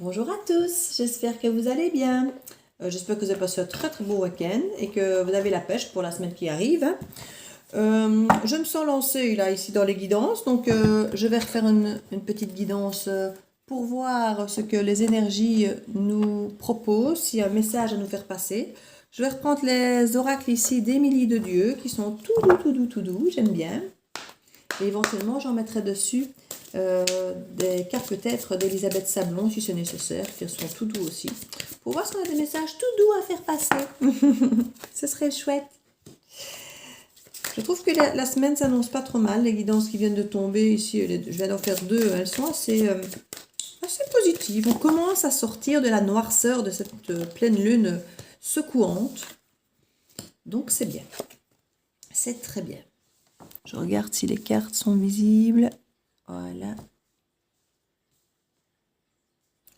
Bonjour à tous, j'espère que vous allez bien. J'espère que vous avez passé un très très beau week-end et que vous avez la pêche pour la semaine qui arrive. Je me sens lancée là ici dans les guidances, donc je vais refaire une petite guidance pour voir ce que les énergies nous proposent, s'il y a un message à nous faire passer. Je vais reprendre les oracles ici d'Émilie de Dieu qui sont tout doux, tout doux, tout doux, j'aime bien. Et éventuellement, j'en mettrai dessus des cartes peut-être d'Elisabeth Sablon, si c'est nécessaire, qui sont tout doux aussi. Pour voir si on a des messages tout doux à faire passer. Ce serait chouette. Je trouve que la semaine s'annonce pas trop mal. Les guidances qui viennent de tomber ici, je viens d'en faire deux, elles sont assez positives. On commence à sortir de la noirceur de cette pleine lune secouante. Donc c'est bien. C'est très bien. Je regarde si les cartes sont visibles. Voilà.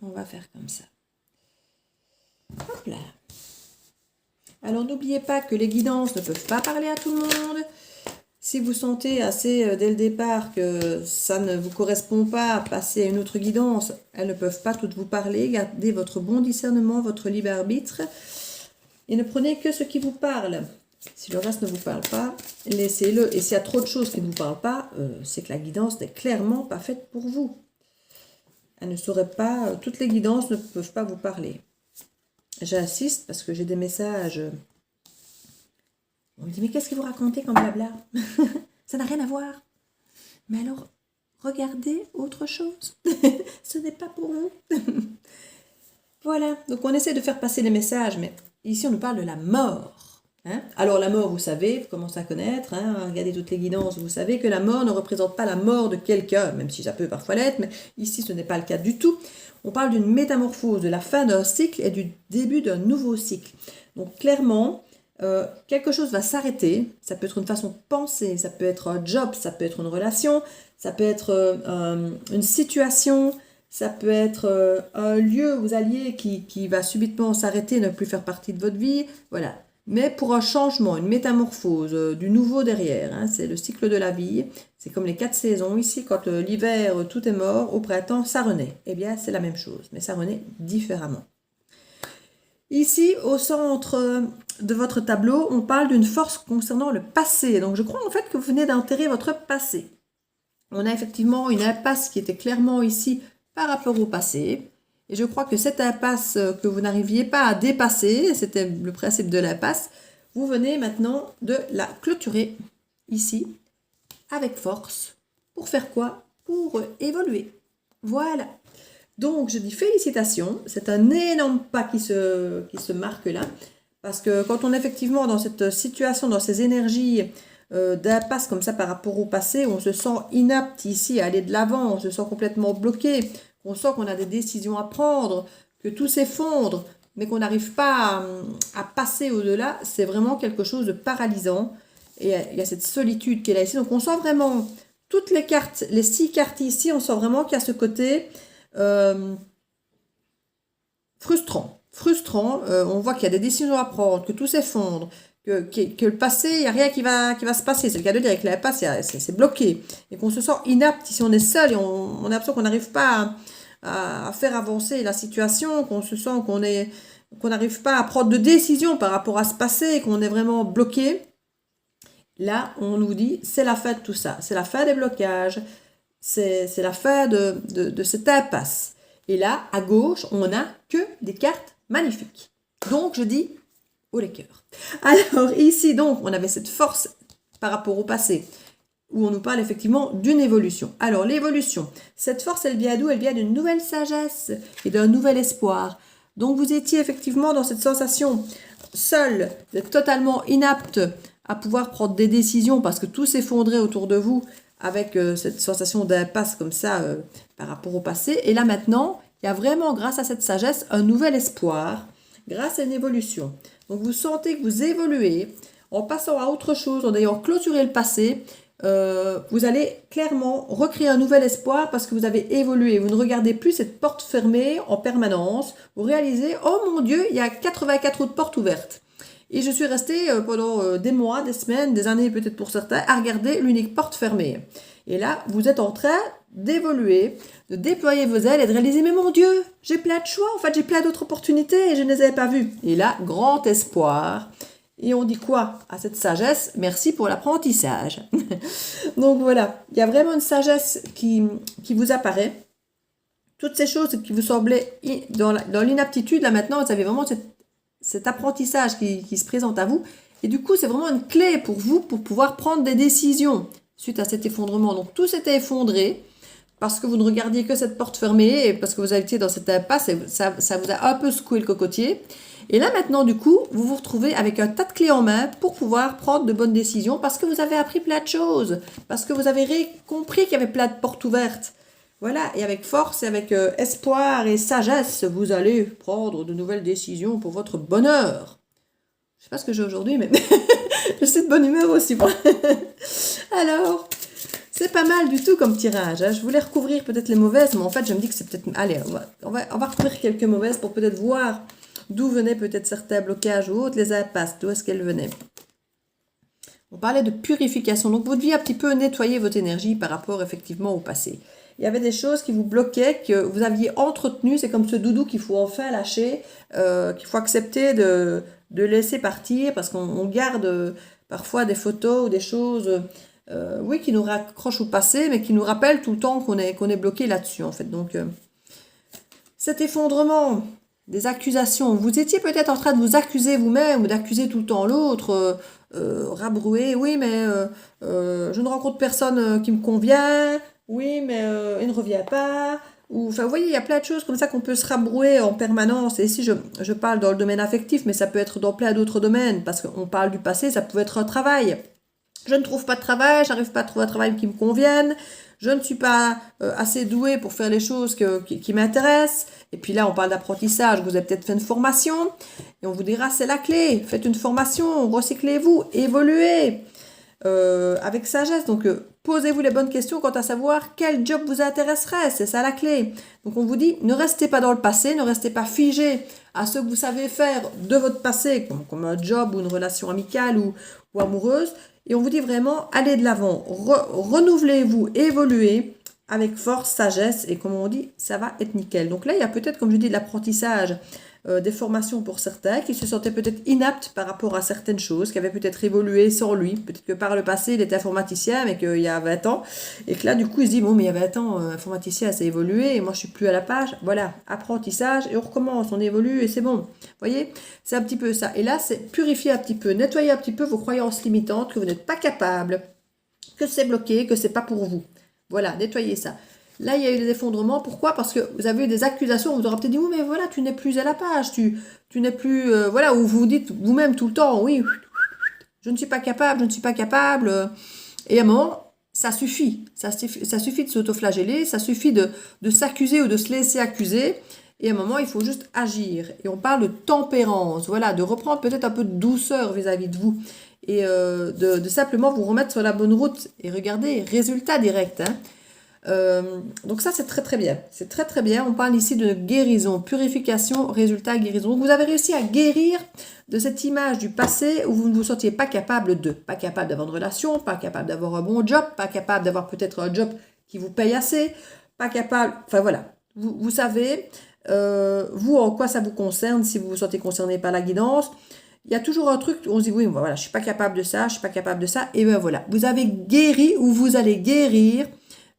On va faire comme ça. Hop là. Alors n'oubliez pas que les guidances ne peuvent pas parler à tout le monde. Si vous sentez assez dès le départ que ça ne vous correspond pas à passer à une autre guidance, elles ne peuvent pas toutes vous parler. Gardez votre bon discernement, votre libre arbitre. Et ne prenez que ce qui vous parle. Si le reste ne vous parle pas, laissez-le. Et s'il y a trop de choses qui ne vous parlent pas, c'est que la guidance n'est clairement pas faite pour vous. Elle ne saurait pas, toutes les guidances ne peuvent pas vous parler. J'insiste parce que j'ai des messages. On me dit, mais qu'est-ce que vous racontez comme blabla? Ça n'a rien à voir. Mais alors, regardez autre chose. Ce n'est pas pour vous. Voilà, donc on essaie de faire passer les messages, mais ici on nous parle de la mort. Hein? Alors la mort, vous savez, vous commencez à connaître, hein, regardez toutes les guidances, vous savez que la mort ne représente pas la mort de quelqu'un, même si ça peut parfois l'être, mais ici ce n'est pas le cas du tout. On parle d'une métamorphose, de la fin d'un cycle et du début d'un nouveau cycle. Donc clairement, quelque chose va s'arrêter, ça peut être une façon de penser, ça peut être un job, ça peut être une relation, ça peut être une situation, ça peut être un lieu où vous alliez qui va subitement s'arrêter, ne plus faire partie de votre vie, voilà. Mais pour un changement, une métamorphose, du nouveau derrière, hein, c'est le cycle de la vie, c'est comme les 4 saisons ici, quand l'hiver tout est mort, au printemps ça renaît. Eh bien c'est la même chose, mais ça renaît différemment. Ici, au centre de votre tableau, on parle d'une force concernant le passé. Donc je crois en fait que vous venez d'enterrer votre passé. On a effectivement une impasse qui était clairement ici par rapport au passé. Et je crois que cette impasse que vous n'arriviez pas à dépasser, c'était le principe de l'impasse, vous venez maintenant de la clôturer ici, avec force. Pour faire quoi? Pour évoluer. Voilà. Donc je dis félicitations, c'est un énorme pas qui se marque là, parce que quand on est effectivement dans cette situation, dans ces énergies d'impasse comme ça par rapport au passé, où on se sent inapte ici à aller de l'avant, on se sent complètement bloqué, on sent qu'on a des décisions à prendre, que tout s'effondre, mais qu'on n'arrive pas à passer au-delà, c'est vraiment quelque chose de paralysant. Et il y a cette solitude qui est là ici. Donc on sent vraiment toutes les cartes, les 6 cartes ici, on sent vraiment qu'il y a ce côté frustrant. On voit qu'il y a des décisions à prendre, que tout s'effondre, que le passé, il n'y a rien qui va se passer. C'est le cas de dire, avec la passe, c'est bloqué. Et qu'on se sent inapte, si on est seul et on a l'impression qu'on n'arrive pas à faire avancer la situation, qu'on se sent qu'on n'arrive pas à prendre de décision par rapport à ce passé, qu'on est vraiment bloqué. Là, on nous dit, c'est la fin de tout ça. C'est la fin des blocages. C'est la fin de cette impasse. Et là, à gauche, on n'a que des cartes magnifiques. Donc, je dis, haut les cœurs. Alors, ici, donc, on avait cette force par rapport au passé, où on nous parle effectivement d'une évolution. Alors, l'évolution, cette force, elle vient d'où? Elle vient d'une nouvelle sagesse et d'un nouvel espoir. Donc, vous étiez effectivement dans cette sensation seul, d'être totalement inapte à pouvoir prendre des décisions parce que tout s'effondrait autour de vous avec cette sensation d'impasse comme ça par rapport au passé. Et là, maintenant, il y a vraiment, grâce à cette sagesse, un nouvel espoir, grâce à une évolution. Donc, vous sentez que vous évoluez en passant à autre chose, en ayant clôturé le passé. Vous allez clairement recréer un nouvel espoir parce que vous avez évolué. Vous ne regardez plus cette porte fermée en permanence. Vous réalisez, oh mon Dieu, il y a 84 autres portes ouvertes. Et je suis restée pendant des mois, des semaines, des années peut-être pour certains, à regarder l'unique porte fermée. Et là, vous êtes en train d'évoluer, de déployer vos ailes et de réaliser, mais mon Dieu, j'ai plein de choix, en fait, j'ai plein d'autres opportunités et je ne les avais pas vues. Et là, grand espoir. Et on dit quoi à cette sagesse? Merci pour l'apprentissage. Donc voilà, il y a vraiment une sagesse qui vous apparaît. Toutes ces choses qui vous semblaient dans l'inaptitude, là maintenant, vous avez vraiment cet apprentissage qui se présente à vous. Et du coup, c'est vraiment une clé pour vous pour pouvoir prendre des décisions suite à cet effondrement. Donc tout s'était effondré parce que vous ne regardiez que cette porte fermée et parce que vous avez été dans cette impasse et ça vous a un peu secoué le cocotier. Et là maintenant, du coup, vous vous retrouvez avec un tas de clés en main pour pouvoir prendre de bonnes décisions parce que vous avez appris plein de choses, parce que vous avez compris qu'il y avait plein de portes ouvertes. Voilà, et avec force et avec espoir et sagesse, vous allez prendre de nouvelles décisions pour votre bonheur. Je sais pas ce que j'ai aujourd'hui, mais je suis de bonne humeur aussi, moi. Alors, c'est pas mal du tout comme tirage. Hein. Je voulais recouvrir peut-être les mauvaises, mais en fait, je me dis que c'est peut-être... Allez, on va recouvrir quelques mauvaises pour peut-être voir d'où venaient peut-être certains blocages ou autres, les impasses, d'où est-ce qu'elles venaient. On parlait de purification. Donc, vous deviez un petit peu nettoyer votre énergie par rapport effectivement au passé. Il y avait des choses qui vous bloquaient, que vous aviez entretenues. C'est comme ce doudou qu'il faut enfin lâcher, qu'il faut accepter de laisser partir parce qu'on garde parfois des photos ou des choses oui, qui nous raccrochent au passé, mais qui nous rappellent tout le temps qu'on est bloqué là-dessus, en fait. Donc, cet effondrement des accusations, vous étiez peut-être en train de vous accuser vous-même ou d'accuser tout le temps l'autre, rabrouer, oui, mais je ne rencontre personne qui me convient, oui, mais il ne revient pas. Ou, enfin, vous voyez, il y a plein de choses comme ça qu'on peut se rabrouer en permanence. Et ici, je parle dans le domaine affectif, mais ça peut être dans plein d'autres domaines, parce qu'on parle du passé, ça peut être un travail. Je ne trouve pas de travail, j'arrive pas à trouver un travail qui me convienne, je ne suis pas assez douée pour faire les choses qui m'intéressent. Et puis là, on parle d'apprentissage, vous avez peut-être fait une formation, et on vous dira, c'est la clé, faites une formation, recyclez-vous, évoluez avec sagesse. Donc, posez-vous les bonnes questions quant à savoir quel job vous intéresserait, c'est ça la clé. Donc, on vous dit, ne restez pas dans le passé, ne restez pas figé à ce que vous savez faire de votre passé, comme un job ou une relation amicale ou amoureuse. Et on vous dit vraiment, allez de l'avant, renouvelez-vous, évoluez avec force, sagesse, et comme on dit, ça va être nickel. Donc là, il y a peut-être, comme je dis, de l'apprentissage, des formations pour certains qui se sentaient peut-être inaptes par rapport à certaines choses, qui avaient peut-être évolué sans lui. Peut-être que par le passé, il était informaticien, mais qu'il y a 20 ans, et que là, du coup, il se dit, bon, mais il y a 20 ans, informaticien, ça a évolué, et moi, je suis plus à la page. Voilà, apprentissage, et on recommence, on évolue, et c'est bon. Vous voyez, c'est un petit peu ça. Et là, c'est purifier un petit peu, nettoyer un petit peu vos croyances limitantes, que vous n'êtes pas capable, que c'est bloqué, que c'est pas pour vous. Voilà, nettoyez ça. Là, il y a eu des effondrements. Pourquoi? Parce que vous avez eu des accusations. On vous aura peut-être dit, oui, mais voilà, tu n'es plus à la page. Tu n'es plus... voilà, ou vous vous dites vous-même tout le temps, oui, je ne suis pas capable, je ne suis pas capable. Et à un moment, ça suffit. Ça suffit de s'autoflageller, ça suffit de s'accuser ou de se laisser accuser. Et à un moment, il faut juste agir. Et on parle de tempérance, voilà, de reprendre peut-être un peu de douceur vis-à-vis de vous. Et de simplement vous remettre sur la bonne route. Et regardez, résultat direct, hein. Donc ça, c'est très très bien. C'est très très bien. On parle ici de guérison, purification, résultat, guérison. Donc vous avez réussi à guérir de cette image du passé où vous ne vous sentiez pas capable de. Pas capable d'avoir une relation, pas capable d'avoir un bon job, pas capable d'avoir peut-être un job qui vous paye assez, pas capable... Enfin voilà, vous savez, vous en quoi ça vous concerne, si vous vous sentez concerné par la guidance. Il y a toujours un truc où on se dit, oui, voilà, je suis pas capable de ça, je suis pas capable de ça. Et bien voilà, vous avez guéri ou vous allez guérir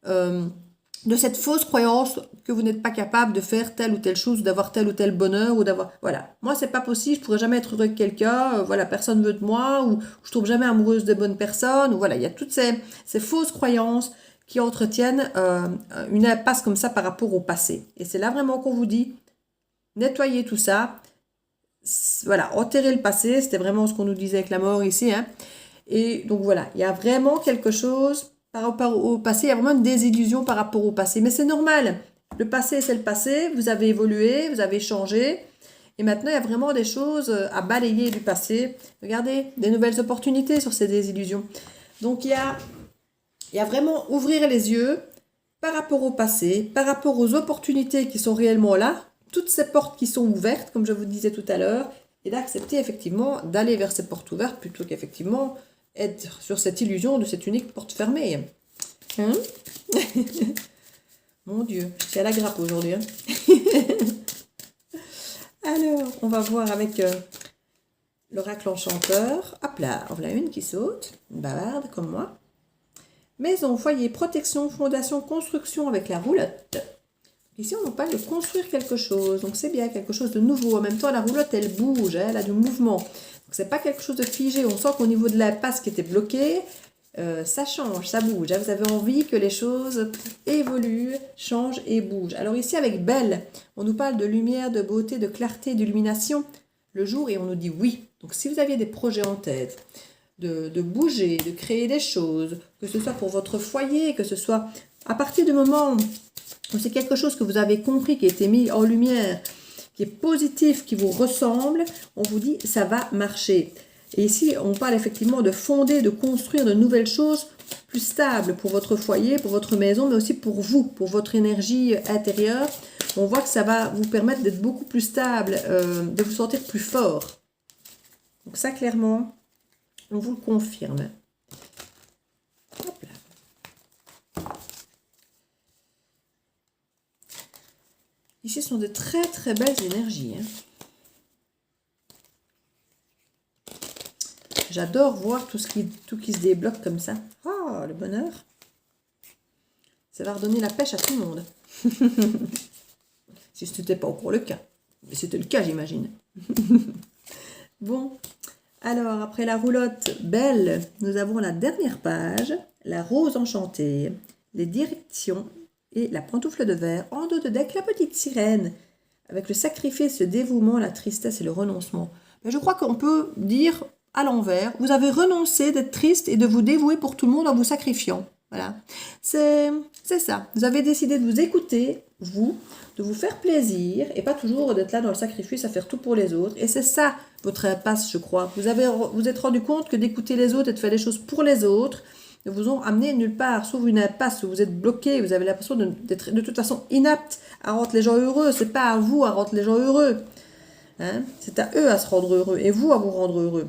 de cette fausse croyance que vous n'êtes pas capable de faire telle ou telle chose, ou d'avoir tel ou tel bonheur, ou d'avoir... Voilà, moi, c'est pas possible, je pourrais jamais être heureux avec quelqu'un, voilà, personne veut de moi, ou je tombe jamais amoureuse de bonnes personnes, ou voilà, il y a toutes ces fausses croyances qui entretiennent une impasse comme ça par rapport au passé. Et c'est là vraiment qu'on vous dit, nettoyez tout ça, voilà, enterrer le passé, c'était vraiment ce qu'on nous disait avec la mort ici, hein. Et donc voilà, il y a vraiment quelque chose par rapport au passé, il y a vraiment une désillusion par rapport au passé, mais c'est normal. Le passé, c'est le passé, vous avez évolué, vous avez changé, et maintenant, il y a vraiment des choses à balayer du passé. Regardez, des nouvelles opportunités sur ces désillusions. Donc, il y a vraiment ouvrir les yeux par rapport au passé, par rapport aux opportunités qui sont réellement là, toutes ces portes qui sont ouvertes, comme je vous disais tout à l'heure, et d'accepter effectivement d'aller vers ces portes ouvertes plutôt qu'effectivement être sur cette illusion de cette unique porte fermée. Hein? Mon Dieu, je suis à la grappe aujourd'hui. Hein. Alors, on va voir avec l'oracle enchanteur. Hop là, on a une qui saute, une bavarde comme moi. Maison, foyer, protection, fondation, construction avec la roulotte. Ici, on parle de construire quelque chose, donc c'est bien, quelque chose de nouveau. En même temps, la roulotte, elle bouge, hein, elle a du mouvement. Donc, c'est pas quelque chose de figé. On sent qu'au niveau de la passe qui était bloquée, ça change, ça bouge. Hein. Vous avez envie que les choses évoluent, changent et bougent. Alors ici, avec Belle, on nous parle de lumière, de beauté, de clarté, d'illumination le jour et on nous dit oui. Donc, si vous aviez des projets en tête, de bouger, de créer des choses, que ce soit pour votre foyer, que ce soit à partir du moment où c'est quelque chose que vous avez compris, qui a été mis en lumière, qui est positif, qui vous ressemble, on vous dit ça va marcher. Et ici, on parle effectivement de fonder, de construire de nouvelles choses plus stables pour votre foyer, pour votre maison, mais aussi pour vous, pour votre énergie intérieure. On voit que ça va vous permettre d'être beaucoup plus stable, de vous sentir plus fort. Donc ça, clairement, on vous le confirme. Hop là. Ici, ce sont de très très belles énergies. Hein. J'adore voir tout qui se débloque comme ça. Oh, le bonheur. Ça va redonner la pêche à tout le monde. Si ce n'était pas encore le cas. Mais c'était le cas, j'imagine. Bon. Alors, après la roulotte belle, nous avons la dernière page, la rose enchantée, les directions et la pantoufle de verre, en dos de deck, la petite sirène, avec le sacrifice, le dévouement, la tristesse et le renoncement. Mais je crois qu'on peut dire à l'envers, vous avez renoncé d'être triste et de vous dévouer pour tout le monde en vous sacrifiant. Voilà, c'est ça. Vous avez décidé de vous écouter, vous, de vous faire plaisir et pas toujours d'être là dans le sacrifice à faire tout pour les autres. Et c'est ça votre impasse, je crois. Vous êtes rendu compte que d'écouter les autres et de faire des choses pour les autres ne vous ont amené nulle part, sauf une impasse où vous êtes bloqué, vous avez l'impression d'être de toute façon inapte à rendre les gens heureux. C'est pas à vous à rendre les gens heureux. Hein? C'est à eux à se rendre heureux et vous à vous rendre heureux.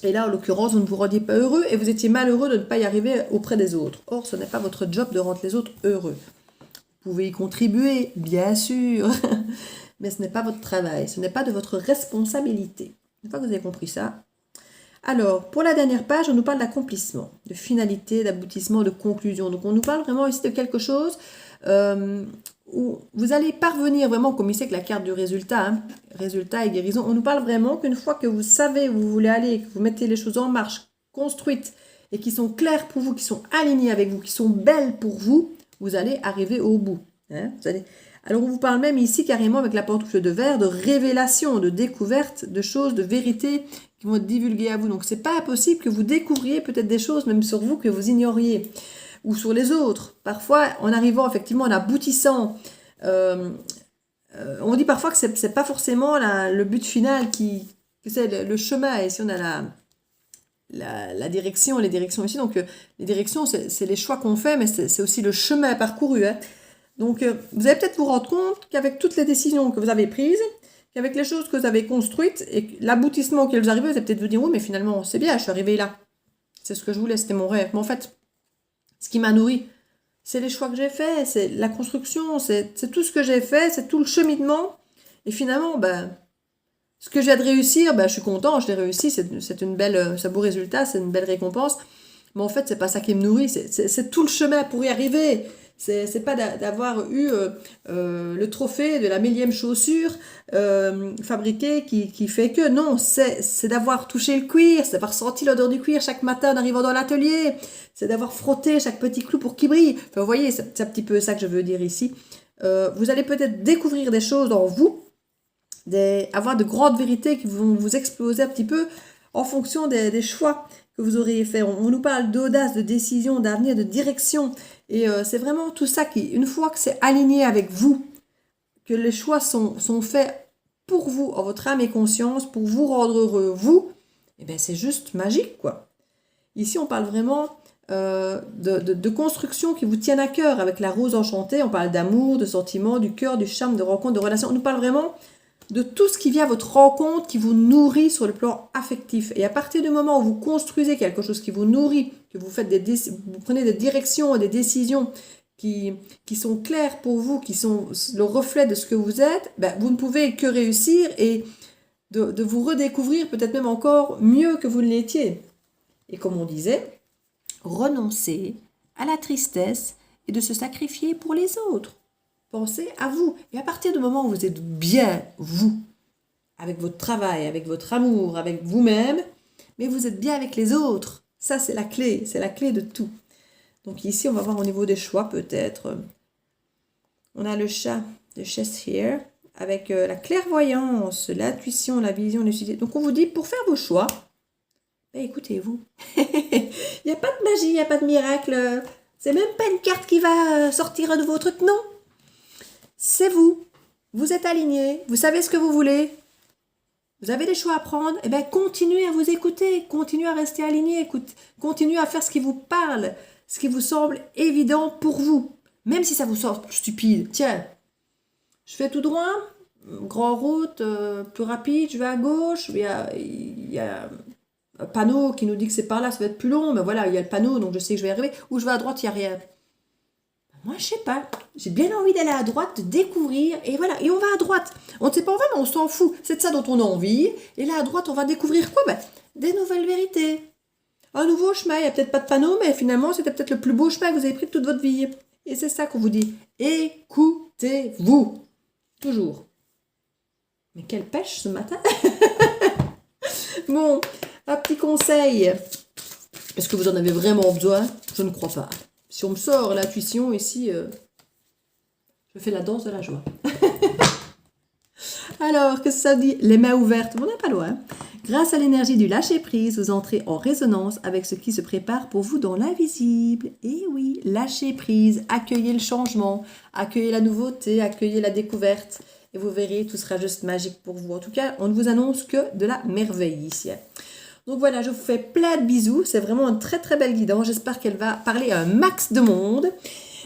Et là, en l'occurrence, vous ne vous rendiez pas heureux et vous étiez malheureux de ne pas y arriver auprès des autres. Or, ce n'est pas votre job de rendre les autres heureux. Vous pouvez y contribuer, bien sûr, mais ce n'est pas votre travail, ce n'est pas de votre responsabilité. Une fois que vous avez compris ça. Alors, pour la dernière page, on nous parle d'accomplissement, de finalité, d'aboutissement, de conclusion. Donc, on nous parle vraiment ici de quelque chose où vous allez parvenir vraiment, comme ici avec la carte du résultat, hein, résultat et guérison, on nous parle vraiment qu'une fois que vous savez où vous voulez aller, que vous mettez les choses en marche, construites, et qui sont claires pour vous, qui sont alignées avec vous, qui sont belles pour vous, vous allez arriver au bout. Hein, Alors on vous parle même ici carrément avec la pantoufle de verre de révélation, de découverte, de choses, de vérités qui vont être divulguées à vous. Donc c'est pas impossible que vous découvriez peut-être des choses même sur vous que vous ignoriez. Ou sur les autres. Parfois, en arrivant effectivement en aboutissant, on dit parfois que c'est pas forcément le but final que c'est le chemin. Et si on a la direction, les directions ici, donc les directions, c'est les choix qu'on fait, mais c'est aussi le chemin parcouru. Hein. Donc, vous allez peut-être vous rendre compte qu'avec toutes les décisions que vous avez prises, qu'avec les choses que vous avez construites et l'aboutissement auquel vous arrivez, vous allez peut-être vous dire, oui, mais finalement, c'est bien, je suis arrivée là. C'est ce que je voulais, c'était mon rêve. Mais en fait, ce qui m'a nourri, c'est les choix que j'ai faits, c'est la construction, c'est tout ce que j'ai fait, c'est tout le cheminement. Et finalement, ce que je viens de réussir, je suis content, je l'ai réussi, c'est une belle, c'est un beau résultat, c'est une belle récompense. Mais en fait, c'est pas ça qui me nourrit, c'est tout le chemin pour y arriver. C'est pas d'avoir eu le trophée de la 1000e chaussure fabriquée qui fait que. Non, c'est d'avoir touché le cuir, c'est d'avoir senti l'odeur du cuir chaque matin en arrivant dans l'atelier, c'est d'avoir frotté chaque petit clou pour qu'il brille. Enfin, vous voyez, c'est un petit peu ça que je veux dire ici. Vous allez peut-être découvrir des choses en vous, avoir de grandes vérités qui vont vous exploser un petit peu en fonction des choix que vous auriez fait. On nous parle d'audace, de décision, d'avenir, de direction. Et c'est vraiment tout ça qui, une fois que c'est aligné avec vous, que les choix sont faits pour vous, en votre âme et conscience, pour vous rendre heureux, vous, et bien c'est juste magique, quoi. Ici, on parle vraiment de construction qui vous tiennent à cœur. Avec la rose enchantée, on parle d'amour, de sentiments, du cœur, du charme, de rencontre, de relation. On nous parle vraiment de tout ce qui vient à votre rencontre, qui vous nourrit sur le plan affectif. Et à partir du moment où vous construisez quelque chose qui vous nourrit, que vous faites vous prenez des directions et des décisions qui sont claires pour vous, qui sont le reflet de ce que vous êtes, ben, vous ne pouvez que réussir et de vous redécouvrir peut-être même encore mieux que vous ne l'étiez. Et comme on disait, renoncer à la tristesse et de se sacrifier pour les autres. Pensez à vous. Et à partir du moment où vous êtes bien, vous, avec votre travail, avec votre amour, avec vous-même, mais vous êtes bien avec les autres. Ça, c'est la clé de tout. Donc ici, on va voir au niveau des choix peut-être. On a le chat de Cheshire avec la clairvoyance, l'intuition, la vision, lucidité. Donc on vous dit, pour faire vos choix, ben, écoutez-vous. Il n'y a pas de magie, il n'y a pas de miracle. C'est même pas une carte qui va sortir de votre truc, non. C'est vous. Vous êtes aligné, vous savez ce que vous voulez. Vous avez des choix à prendre, et bien continuez à vous écouter, continuez à rester aligné, continuez à faire ce qui vous parle, ce qui vous semble évident pour vous. Même si ça vous semble stupide. Tiens, je fais tout droit, grande route, plus rapide, je vais à gauche, il y a un panneau qui nous dit que c'est par là, ça va être plus long, mais voilà, il y a le panneau, donc je sais que je vais y arriver. Ou je vais à droite, il n'y a rien. Moi, je sais pas. J'ai bien envie d'aller à droite, de découvrir, et voilà, et on va à droite. On ne sait pas où on va, mais on s'en fout. C'est de ça dont on a envie. Et là, à droite, on va découvrir quoi? Ben, des nouvelles vérités. Un nouveau chemin. Il n'y a peut-être pas de panneau, mais finalement, c'était peut-être le plus beau chemin que vous avez pris de toute votre vie. Et c'est ça qu'on vous dit. Écoutez-vous. Toujours. Mais quelle pêche ce matin. Bon, un petit conseil. Est-ce que vous en avez vraiment besoin? Je ne crois pas. Si on me sort l'intuition ici, je fais la danse de la joie. Alors, qu'est-ce que ça dit? Les mains ouvertes, on n'est pas loin. Grâce à l'énergie du lâcher-prise, vous entrez en résonance avec ce qui se prépare pour vous dans l'invisible. Et oui, lâcher-prise, accueillez le changement, accueillez la nouveauté, accueillez la découverte. Et vous verrez, tout sera juste magique pour vous. En tout cas, on ne vous annonce que de la merveille ici. Donc voilà, je vous fais plein de bisous. C'est vraiment une très très belle guidance. J'espère qu'elle va parler à un max de monde.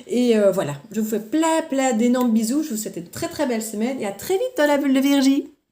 Et voilà, je vous fais plein d'énormes bisous. Je vous souhaite une très très belle semaine et à très vite dans la bulle de Virgie.